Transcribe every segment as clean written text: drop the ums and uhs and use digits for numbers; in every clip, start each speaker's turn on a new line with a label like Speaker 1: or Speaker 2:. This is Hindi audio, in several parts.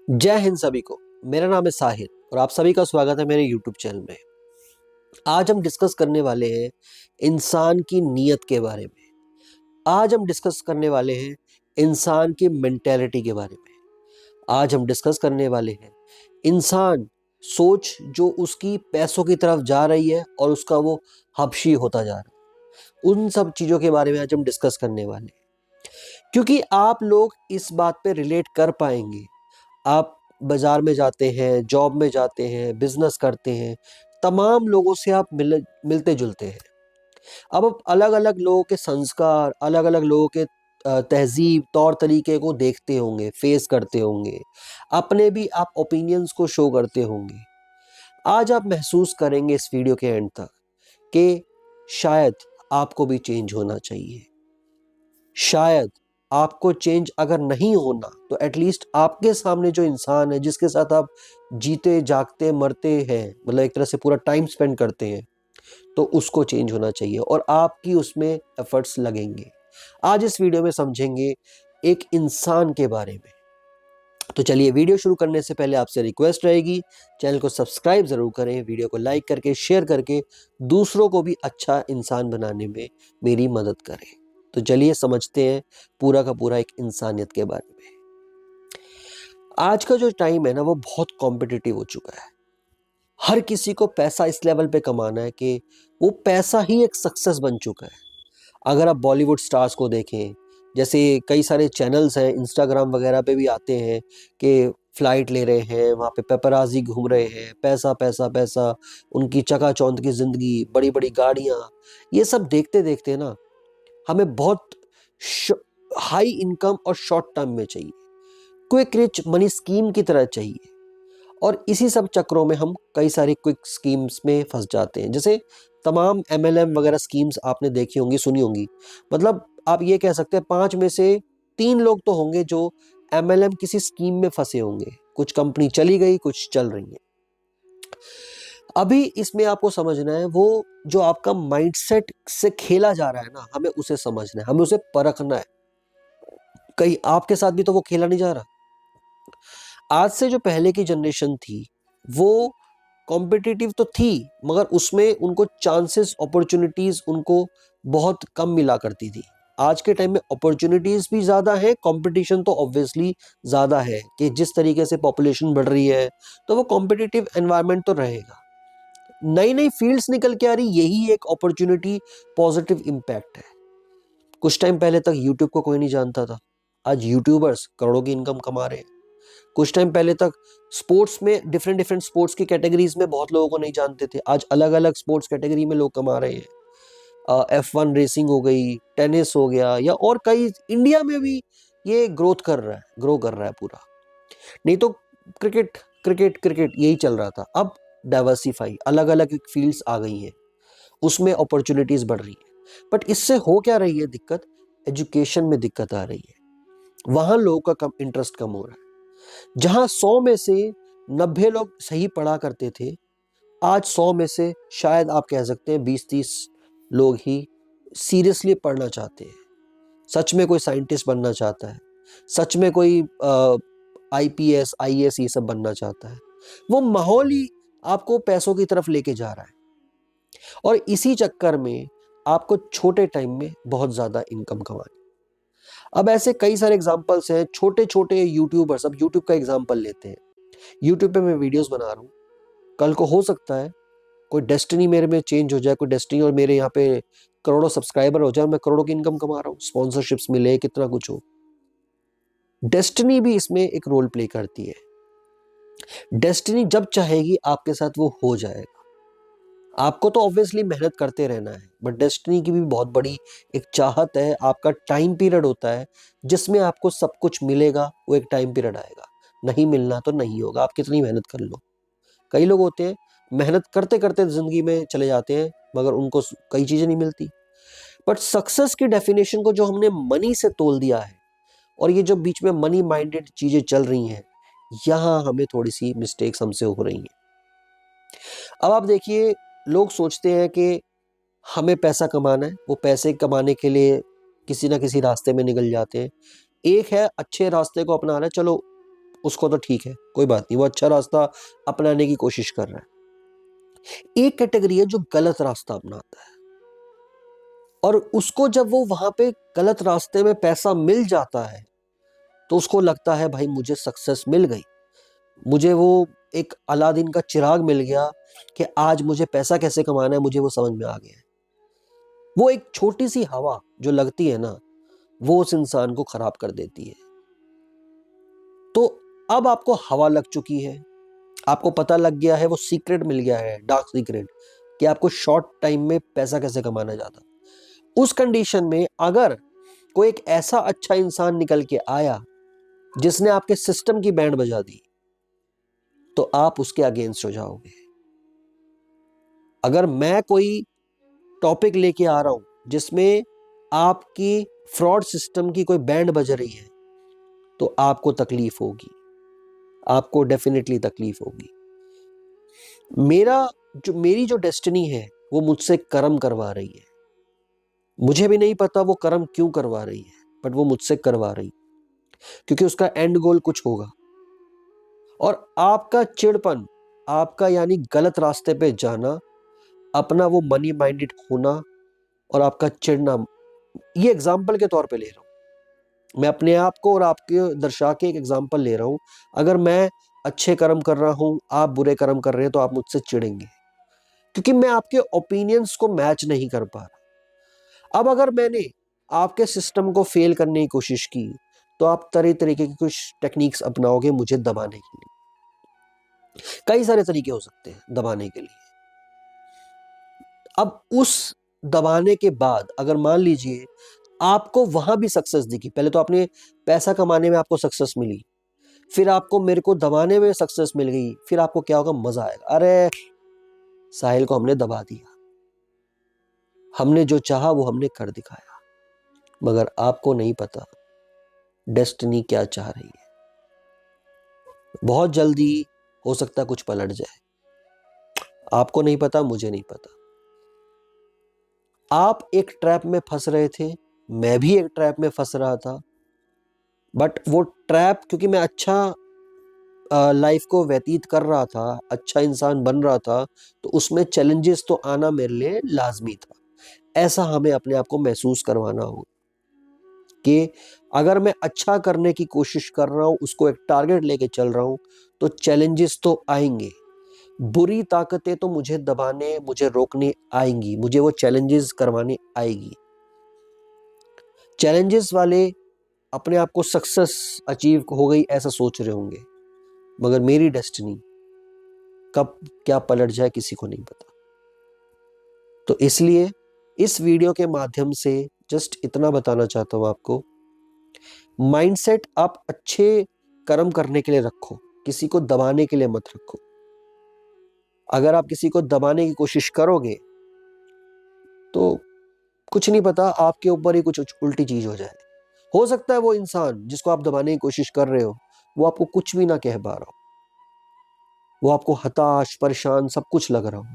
Speaker 1: जय हिंद सभी को। मेरा नाम है साहिर और आप सभी का स्वागत है मेरे यूट्यूब चैनल में। आज हम डिस्कस करने वाले हैं इंसान की नीयत के बारे में। आज हम डिस्कस करने वाले हैं इंसान की मेंटेलिटी के बारे में। आज हम डिस्कस करने वाले हैं इंसान सोच जो उसकी पैसों की तरफ जा रही है और उसका वो हबशी होता जा रहा है। उन सब चीज़ों के बारे में आज हम डिस्कस करने वाले हैं, क्योंकि आप लोग इस बात पे रिलेट कर पाएंगे। आप बाजार में जाते हैं, जॉब में जाते हैं, बिजनेस करते हैं, तमाम लोगों से आप मिलते जुलते हैं। अब आप अलग अलग लोगों के संस्कार, अलग अलग लोगों के तहजीब तौर तरीके को देखते होंगे, फेस करते होंगे, अपने भी आप ओपिनियंस को शो करते होंगे। आज आप महसूस करेंगे इस वीडियो के एंड तक कि शायद आपको भी चेंज होना चाहिए। शायद आपको चेंज अगर नहीं होना तो एटलीस्ट आपके सामने जो इंसान है, जिसके साथ आप जीते जागते मरते हैं, मतलब एक तरह से पूरा टाइम स्पेंड करते हैं, तो उसको चेंज होना चाहिए और आपकी उसमें एफर्ट्स लगेंगे। आज इस वीडियो में समझेंगे एक इंसान के बारे में। तो चलिए, वीडियो शुरू करने से पहले आपसे रिक्वेस्ट रहेगी, चैनल को सब्सक्राइब जरूर करें, वीडियो को लाइक करके शेयर करके दूसरों को भी अच्छा इंसान बनाने में मेरी मदद करें। तो चलिए समझते हैं पूरा का पूरा एक इंसानियत के बारे में। आज का जो टाइम है ना, वो बहुत कॉम्पिटिटिव हो चुका है। हर किसी को पैसा इस लेवल पे कमाना है कि वो पैसा ही एक सक्सेस बन चुका है। अगर आप बॉलीवुड स्टार्स को देखें, जैसे कई सारे चैनल्स हैं, इंस्टाग्राम वगैरह पे भी आते हैं कि फ्लाइट ले रहे हैं, वहाँ पे पेपराजी घूम रहे हैं, पैसा पैसा पैसा, उनकी चकाचौंध की ज़िंदगी, बड़ी बड़ी गाड़ियाँ। ये सब देखते देखते ना हमें बहुत हाई इनकम और शॉर्ट टर्म में चाहिए, क्विक रिच मनी स्कीम की तरह चाहिए। और इसी सब चक्रों में हम कई सारे क्विक स्कीम्स में फंस जाते हैं। जैसे तमाम MLM वगैरह स्कीम्स आपने देखी होंगी, सुनी होंगी। मतलब आप ये कह सकते हैं 5 में से 3 लोग तो होंगे जो MLM किसी स्कीम में फंसे होंगे। कुछ कंपनी चली गई, कुछ चल रही है। अभी इसमें आपको समझना है, वो जो आपका माइंडसेट से खेला जा रहा है ना, हमें उसे समझना है, हमें उसे परखना है। कहीं आपके साथ भी तो वो खेला नहीं जा रहा। आज से जो पहले की जनरेशन थी, वो कॉम्पिटिटिव तो थी, मगर उसमें उनको चांसेस, अपॉर्चुनिटीज उनको बहुत कम मिला करती थी। आज के टाइम में अपॉर्चुनिटीज भी ज़्यादा है, कंपटीशन तो ऑब्वियसली ज़्यादा है कि जिस तरीके से पॉपुलेशन बढ़ रही है, तो वो कॉम्पिटिटिव एनवायरनमेंट तो रहेगा। नई नई फील्ड्स निकल के आ रही, यही एक अपॉर्चुनिटी, पॉजिटिव इम्पैक्ट है। कुछ टाइम पहले तक यूट्यूब को कोई नहीं जानता था, आज यूट्यूबर्स करोड़ों की इनकम कमा रहे हैं। कुछ टाइम पहले तक स्पोर्ट्स में डिफरेंट डिफरेंट स्पोर्ट्स की कैटेगरीज में बहुत लोगों को नहीं जानते थे, आज अलग अलग स्पोर्ट्स कैटेगरी में लोग कमा रहे हैं। F1 रेसिंग हो गई, टेनिस हो गया, या और कई, इंडिया में भी ये ग्रो कर रहा है पूरा। नहीं तो क्रिकेट क्रिकेट क्रिकेट यही चल रहा था। अब डाइवर्सिफाई, अलग अलग फील्ड्स आ गई हैं, उसमें अपॉर्चुनिटीज बढ़ रही है। बट इससे हो क्या रही है दिक्कत? एजुकेशन में दिक्कत आ रही है। वहां लोगों का इंटरेस्ट कम हो रहा है। जहां 100 में से 90 लोग सही पढ़ा करते थे, आज 100 में से शायद आप कह सकते हैं 20-30 लोग ही सीरियसली पढ़ना चाहते हैं। सच में कोई साइंटिस्ट बनना चाहता है, सच में कोई IPS IAS ये सब बनना चाहता है। वो माहौल ही आपको पैसों की तरफ लेके जा रहा है, और इसी चक्कर में आपको छोटे टाइम में बहुत ज्यादा इनकम कमानी। अब ऐसे कई सारे एग्जांपल्स हैं, छोटे छोटे यूट्यूबर्स। अब यूट्यूब का एग्जांपल लेते हैं। यूट्यूब पे मैं वीडियोस बना रहा हूँ, कल को हो सकता है कोई डेस्टिनी मेरे में चेंज हो जाए, कोई डेस्टिनी और मेरे यहाँ पे करोड़ों सब्सक्राइबर हो जाए, मैं करोड़ों की इनकम कमा रहा हूँ, स्पॉन्सरशिप्स मिले, कितना कुछ हो। डेस्टिनी भी इसमें एक रोल प्ले करती है। डेस्टिनी जब चाहेगी आपके साथ वो हो जाएगा। आपको तो ऑब्वियसली मेहनत करते रहना है, बट डेस्टिनी की भी बहुत बड़ी एक चाहत है। आपका टाइम पीरियड होता है जिसमें आपको सब कुछ मिलेगा, वो एक टाइम पीरियड आएगा। नहीं मिलना तो नहीं होगा, आप कितनी मेहनत कर लो। कई लोग होते हैं मेहनत करते करते जिंदगी में चले जाते हैं, मगर उनको कई चीजें नहीं मिलती। बट सक्सेस की डेफिनेशन को जो हमने मनी से तोल दिया है, और ये जो बीच में मनी माइंडेड चीजें चल रही हैं, यहां हमें थोड़ी सी मिस्टेक्स हमसे हो रही हैं। अब आप देखिए, लोग सोचते हैं कि हमें पैसा कमाना है, वो पैसे कमाने के लिए किसी ना किसी रास्ते में निकल जाते हैं। एक है अच्छे रास्ते को अपनाना है, चलो उसको तो ठीक है, कोई बात नहीं, वो अच्छा रास्ता अपनाने की कोशिश कर रहा है। एक कैटेगरी है जो गलत रास्ता अपनाता है, और उसको जब वो वहां पे गलत रास्ते में पैसा मिल जाता है तो उसको लगता है भाई मुझे सक्सेस मिल गई, मुझे वो एक अलादीन का चिराग मिल गया कि आज मुझे पैसा कैसे कमाना है, मुझे वो समझ में आ गया है। वो एक छोटी सी हवा जो लगती है ना, वो उस इंसान को खराब कर देती है। तो अब आपको हवा लग चुकी है, आपको पता लग गया है, वो सीक्रेट मिल गया है, डार्क सीक्रेट, कि आपको शॉर्ट टाइम में पैसा कैसे कमाना जाता। उस कंडीशन में अगर कोई एक ऐसा अच्छा इंसान निकल के आया जिसने आपके सिस्टम की बैंड बजा दी, तो आप उसके अगेंस्ट हो जाओगे। अगर मैं कोई टॉपिक लेके आ रहा हूं जिसमें आपकी फ्रॉड सिस्टम की कोई बैंड बज रही है, तो आपको तकलीफ होगी, आपको डेफिनेटली तकलीफ होगी। मेरी जो डेस्टिनी है वो मुझसे कर्म करवा रही है। मुझे भी नहीं पता वो कर्म क्यों करवा रही है, बट वो मुझसे करवा रही, क्योंकि उसका एंड गोल कुछ होगा। और आपका चिड़पन, आपका यानी गलत रास्ते पे जाना, अपना वो मनी माइंडेड होना और आपका चिढ़ना, ये एग्जाम्पल के तौर पे ले रहा हूं मैं, अपने आप को और आपके दर्शा के एक एग्जाम्पल ले रहा हूं। अगर मैं अच्छे कर्म कर रहा हूं, आप बुरे कर्म कर रहे हैं, तो आप मुझसे चिढ़ेंगे, क्योंकि मैं आपके ओपिनियंस को मैच नहीं कर पा रहा। अब अगर मैंने आपके सिस्टम को फेल करने की कोशिश की, तो आप तरह तरीके की कुछ टेक्निक्स अपनाओगे मुझे दबाने के लिए। कई सारे तरीके हो सकते हैं दबाने के लिए। अब उस दबाने के बाद अगर मान लीजिए आपको वहां भी सक्सेस दिखी, पहले तो आपने पैसा कमाने में आपको सक्सेस मिली, फिर आपको मेरे को दबाने में सक्सेस मिल गई, फिर आपको क्या होगा, मजा आएगा, अरे साहिल को हमने दबा दिया, हमने जो चाहा वो हमने कर दिखाया। मगर आपको नहीं पता डेस्टिनी क्या चाह रही है। बहुत जल्दी हो सकता कुछ पलट जाए, आपको नहीं पता, मुझे नहीं पता। आप एक ट्रैप में फंस रहे थे, मैं भी एक ट्रैप में फंस रहा था, बट वो ट्रैप, क्योंकि मैं अच्छा लाइफ को व्यतीत कर रहा था, अच्छा इंसान बन रहा था, तो उसमें चैलेंजेस तो आना मेरे लिए लाजमी था। ऐसा हमें अपने आप को महसूस करवाना होगा कि अगर मैं अच्छा करने की कोशिश कर रहा हूं, उसको एक टारगेट लेके चल रहा हूं, तो चैलेंजेस तो आएंगे, बुरी ताकतें तो मुझे दबाने, मुझे रोकने आएंगी, मुझे वो चैलेंजेस करवाने आएगी। चैलेंजेस वाले अपने आप को सक्सेस अचीव हो गई ऐसा सोच रहे होंगे, मगर मेरी डेस्टिनी कब क्या पलट जाए किसी को नहीं पता। तो इसलिए इस वीडियो के माध्यम से जस्ट इतना बताना चाहता हूं आपको, माइंडसेट आप अच्छे कर्म करने के लिए रखो, किसी को दबाने के लिए मत रखो। अगर आप किसी को दबाने की कोशिश करोगे तो कुछ नहीं पता, आपके ऊपर ही कुछ उल्टी चीज हो जाए। हो सकता है वो इंसान जिसको आप दबाने की कोशिश कर रहे हो, वो आपको कुछ भी ना कह पा रहा हो, वो आपको हताश, परेशान, सब कुछ लग रहा हो।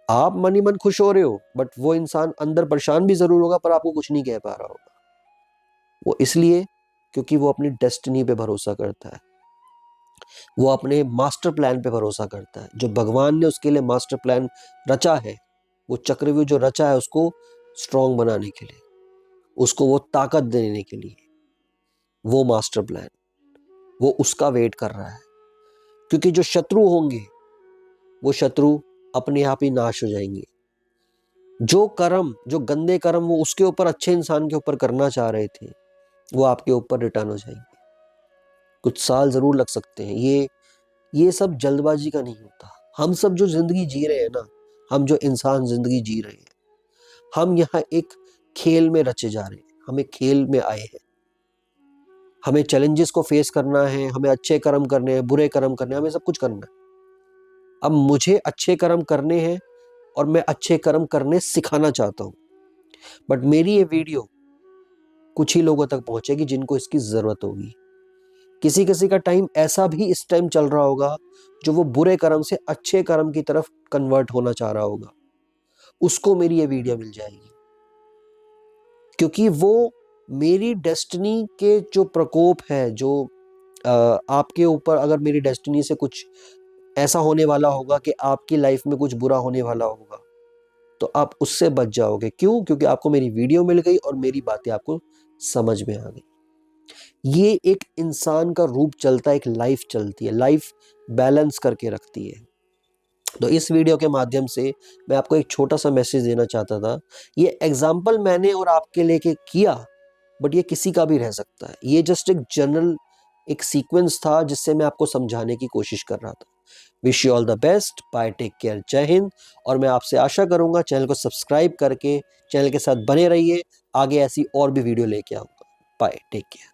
Speaker 1: आप मन ही मन खुश हो रहे हो, बट वो इंसान अंदर परेशान भी जरूर होगा, पर आपको कुछ नहीं कह पा रहा होगा। वो इसलिए क्योंकि वो अपनी डेस्टिनी पे भरोसा करता है, वो अपने मास्टर प्लान पे भरोसा करता है, जो भगवान ने उसके लिए मास्टर प्लान रचा है, वो चक्रव्यूह जो रचा है उसको स्ट्रॉन्ग बनाने के लिए, उसको वो ताकत देने के लिए, वो मास्टर प्लान, वो उसका वेट कर रहा है। क्योंकि जो शत्रु होंगे वो शत्रु अपने आप ही नाश हो जाएंगे। जो कर्म, जो गंदे कर्म वो उसके ऊपर, अच्छे इंसान के ऊपर करना चाह रहे थे, वो आपके ऊपर रिटर्न हो जाएंगे। कुछ साल जरूर लग सकते हैं, ये सब जल्दबाजी का नहीं होता। हम सब जो जिंदगी जी रहे हैं ना, हम जो इंसान जिंदगी जी रहे हैं, हम यहाँ एक खेल में रचे जा रहे हैं, हम एक खेल में आए हैं। हमें चैलेंजेस को फेस करना है, हमें अच्छे कर्म करने हैं, बुरे कर्म करने हैं, हमें सब कुछ करना है। अब मुझे अच्छे कर्म करने हैं और मैं अच्छे कर्म करने सिखाना चाहता हूं, बट मेरी ये वीडियो कुछ ही लोगों तक पहुंचेगी जिनको इसकी जरूरत होगी। किसी किसी का टाइम ऐसा भी इस टाइम चल रहा होगा जो वो बुरे कर्म से अच्छे कर्म की तरफ कन्वर्ट होना चाह रहा होगा, उसको मेरी ये वीडियो मिल जाएगी, क्योंकि वो मेरी डेस्टिनी के जो प्रकोप है, जो आपके ऊपर अगर मेरी डेस्टिनी से कुछ ऐसा होने वाला होगा कि आपकी लाइफ में कुछ बुरा होने वाला होगा, तो आप उससे बच जाओगे। क्यों? क्योंकि आपको मेरी वीडियो मिल गई और मेरी बातें आपको समझ में आ गई। ये एक इंसान का रूप चलता है, एक लाइफ चलती है, लाइफ बैलेंस करके रखती है। तो इस वीडियो के माध्यम से मैं आपको एक छोटा सा मैसेज देना चाहता था। ये एग्जाम्पल मैंने और आपके लेके किया, बट ये किसी का भी रह सकता है। ये जस्ट एक जनरल एक सीक्वेंस था जिससे मैं आपको समझाने की कोशिश कर रहा था। Wish you all the best, bye, take care, जय हिंद। और मैं आपसे आशा करूंगा चैनल को सब्सक्राइब करके चैनल के साथ बने रहिए, आगे ऐसी और भी वीडियो लेके आऊंगा। Bye, take care.